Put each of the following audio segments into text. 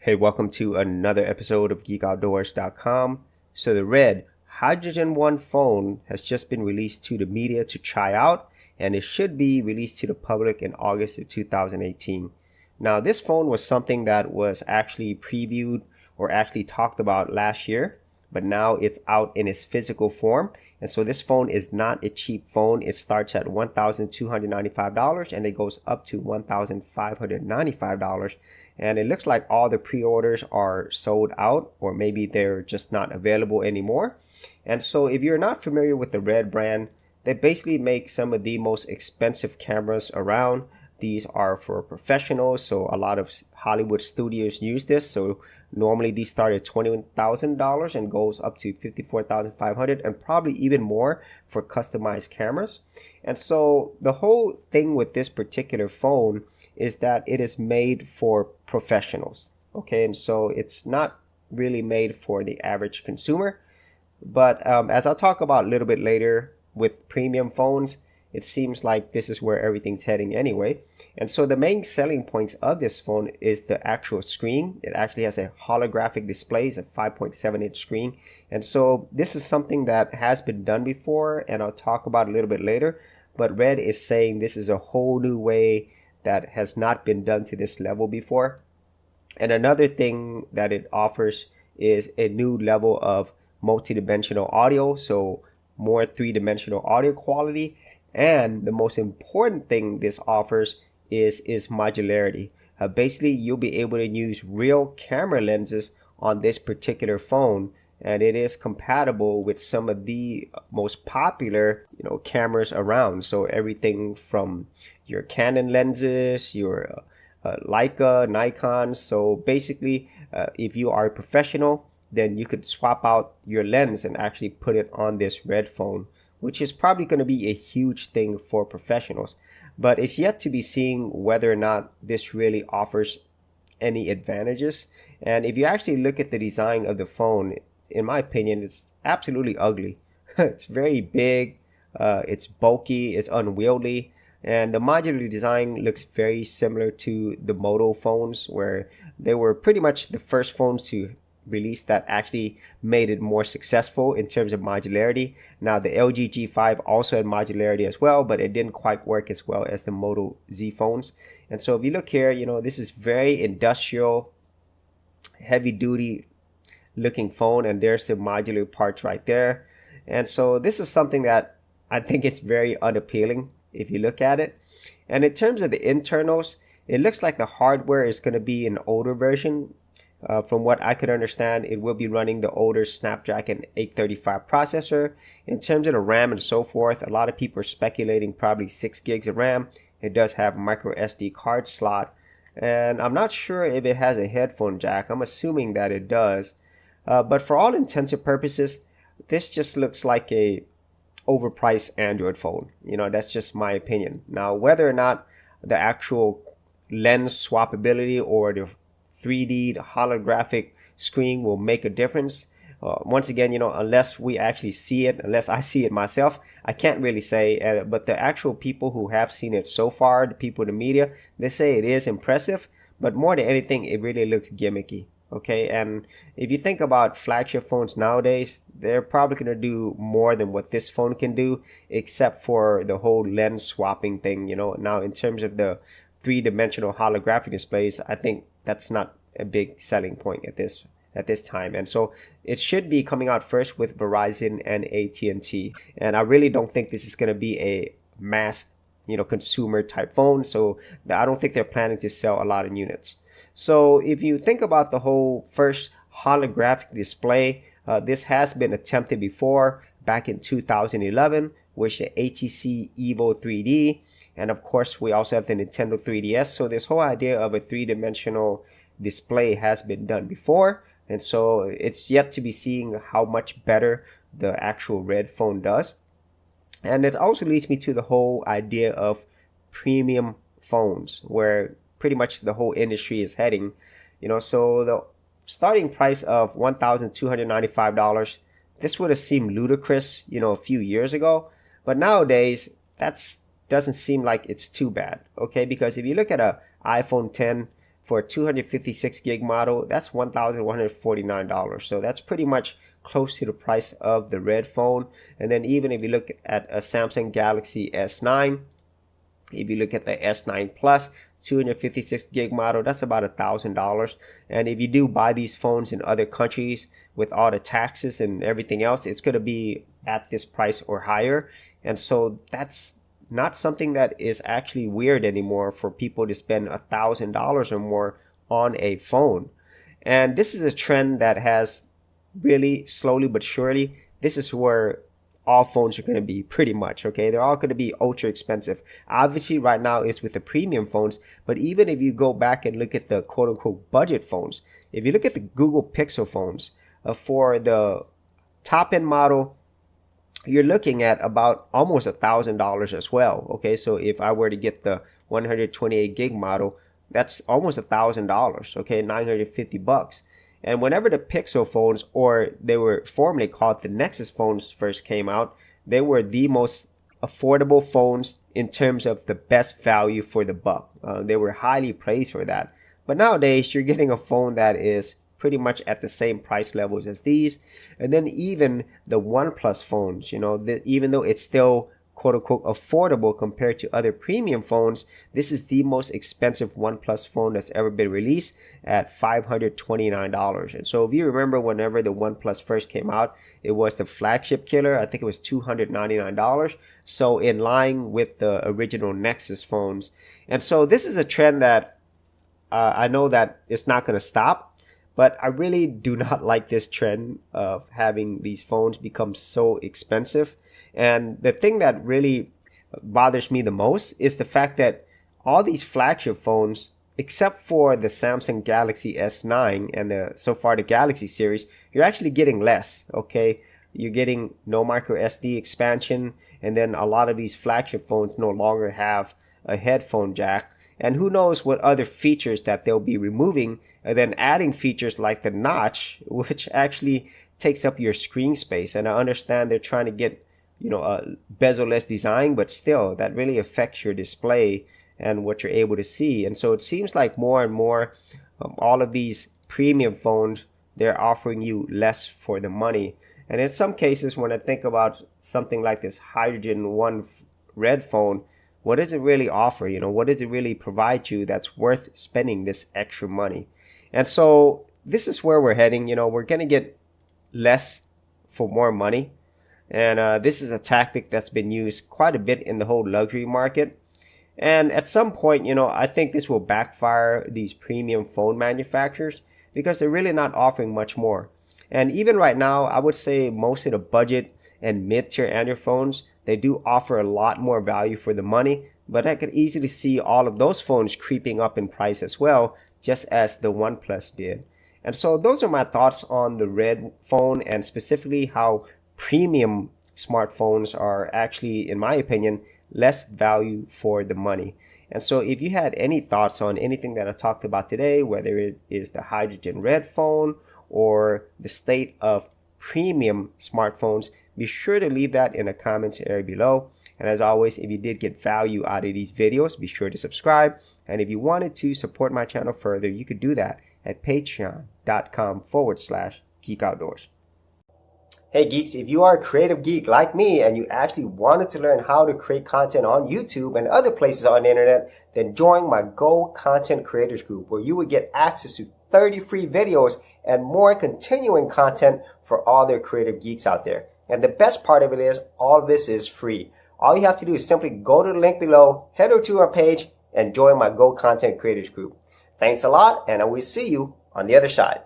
Hey, welcome to another episode of geekoutdoors.com. So the red Hydrogen 1 phone has just been released to the media to try out, and it should be released to the public in August of 2018. Now, this phone was something that was actually previewed or actually talked about last year, but now it's out in its physical form. And so this phone is not a cheap phone. It starts at $1,295 and it goes up to $1,595. And it looks like all the pre-orders are sold out, or maybe they're just not available anymore. And so if you're not familiar with the Red brand, they basically make some of the most expensive cameras around. These are for professionals, so a lot of Hollywood studios use this. So normally these start at $20,000 and goes up to $54,500 and probably even more for customized cameras. And so the whole thing with this particular phone is that it is made for professionals. Okay, and so it's not really made for the average consumer. But as I'll talk about a little bit later with premium phones, it seems like this is where everything's heading anyway. And so the main selling points of this phone is the actual screen. It actually has a holographic display, it's a 5.7-inch screen. And so this is something that has been done before, and I'll talk about a little bit later. But Red is saying this is a whole new way that has not been done to this level before. And another thing that it offers is a new level of multi-dimensional audio, so more three-dimensional audio quality. And the most important thing this offers is modularity. Basically, you'll be able to use real camera lenses on this particular phone, and it is compatible with some of the most popular, cameras around. So everything from your Canon lenses, your Leica, Nikon. So basically, if you are a professional, then you could swap out your lens and actually put it on this Red phone, which is probably going to be a huge thing for professionals. But it's yet to be seen whether or not this really offers any advantages. And if you actually look at the design of the phone, in my opinion, it's absolutely ugly. It's very big, it's bulky, it's unwieldy, and the modular design looks very similar to the Moto phones, where they were pretty much the first phones to release that actually made it more successful in terms of modularity. Now the LG G5 also had modularity as well, but it didn't quite work as well as the Moto Z phones. And so if you look here, this is very industrial, heavy duty looking phone, and there's the modular parts right there. And so this is something that I think is very unappealing if you look at it. And in terms of the internals, it looks like the hardware is going to be an older version. From what I could understand, it will be running the older Snapdragon 835 processor. In terms of the RAM and so forth, a lot of people are speculating probably 6 gigs of RAM. It does have a micro SD card slot, and I'm not sure if it has a headphone jack. I'm assuming that it does. But for all intents and purposes, this just looks like a overpriced Android phone. That's just my opinion. Now, whether or not the actual lens swappability or the 3D holographic screen will make a difference, once again, unless we actually see it, unless I see it myself, I can't really say. But the actual people who have seen it so far, the people in the media, they say it is impressive, but more than anything, it really looks gimmicky. Okay, and if you think about flagship phones nowadays, they're probably going to do more than what this phone can do, except for the whole lens swapping thing. Now in terms of the three-dimensional holographic displays, I think that's not a big selling point at this time. And so it should be coming out first with Verizon and AT&T. And I really don't think this is going to be a mass, consumer type phone. So I don't think they're planning to sell a lot of units. So if you think about the whole first holographic display, this has been attempted before back in 2011 with the HTC Evo 3D. And of course, we also have the Nintendo 3DS. So this whole idea of a three-dimensional display has been done before. And so it's yet to be seen how much better the actual Red phone does. And it also leads me to the whole idea of premium phones, where pretty much the whole industry is heading. So the starting price of $1,295, this would have seemed ludicrous, a few years ago. But nowadays, that's doesn't seem like it's too bad. Okay, because if you look at a iPhone 10 for a 256 gig model, that's $1,149. So that's pretty much close to the price of the red phone. And then even if you look at a Samsung Galaxy S9, if you look at the S9 Plus 256 gig model, that's about $1,000. And if you do buy these phones in other countries with all the taxes and everything else, it's going to be at this price or higher. And so that's not something that is actually weird anymore for people to spend $1,000 or more on a phone. And this is a trend that has really slowly but surely, this is where all phones are going to be pretty much, okay? They're all going to be ultra expensive. Obviously, right now it's with the premium phones, but even if you go back and look at the quote-unquote budget phones, if you look at the Google Pixel phones, for the top-end model, you're looking at about almost $1,000 as well, okay? So if I were to get the 128 gig model, that's almost $1,000, okay? $950. And whenever the Pixel phones, or they were formerly called the Nexus phones, first came out, they were the most affordable phones in terms of the best value for the buck. They were highly praised for that. But nowadays, you're getting a phone that is pretty much at the same price levels as these. And then even the OnePlus phones, you know, even though it's still quote-unquote affordable compared to other premium phones, this is the most expensive OnePlus phone that's ever been released at $529. And so if you remember, whenever the OnePlus first came out, it was the flagship killer. I think it was $299. So in line with the original Nexus phones. And so this is a trend that I know that it's not going to stop, but I really do not like this trend of having these phones become so expensive. And the thing that really bothers me the most is the fact that all these flagship phones, except for the Samsung Galaxy S9 and so far the Galaxy series, you're actually getting less, okay? You're getting no micro SD expansion, and then a lot of these flagship phones no longer have a headphone jack. And who knows what other features that they'll be removing, and then adding features like the notch, which actually takes up your screen space. And I understand they're trying to get, you know, a bezel-less design, but still that really affects your display and what you're able to see. And so it seems like more and more all of these premium phones, they're offering you less for the money. And in some cases, when I think about something like this Hydrogen One red phone, what does it really offer? You know, what does it really provide you that's worth spending this extra money? And so this is where we're heading. You know, we're going to get less for more money. And this is a tactic that's been used quite a bit in the whole luxury market. And at some point, you know, I think this will backfire these premium phone manufacturers because they're really not offering much more. And even right now, I would say most of the budget and mid-tier Android phones, they do offer a lot more value for the money. But I could easily see all of those phones creeping up in price as well, just as the OnePlus did. And so those are my thoughts on the red phone, and specifically how premium smartphones are actually, in my opinion, less value for the money. And so if you had any thoughts on anything that I talked about today, whether it is the hydrogen red phone or the state of premium smartphones, be sure to leave that in the comments area below. And as always, if you did get value out of these videos, be sure to subscribe. And if you wanted to support my channel further, you could do that at patreon.com/Geek Outdoors. Hey geeks, if you are a creative geek like me and you actually wanted to learn how to create content on YouTube and other places on the internet, then join my Go Content Creators group, where you would get access to 30 free videos and more continuing content for all their creative geeks out there. And the best part of it is all of this is free. All you have to do is simply go to the link below, head over to our page, and join my Go Content Creators group. Thanks a lot, and I will see you on the other side.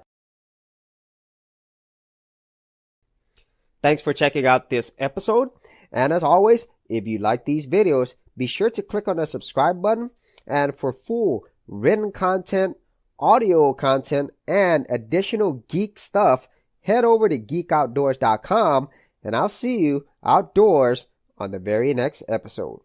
Thanks for checking out this episode. And as always, if you like these videos, be sure to click on the subscribe button. And for full written content, audio content, and additional geek stuff, head over to geekoutdoors.com, and I'll see you outdoors on the very next episode.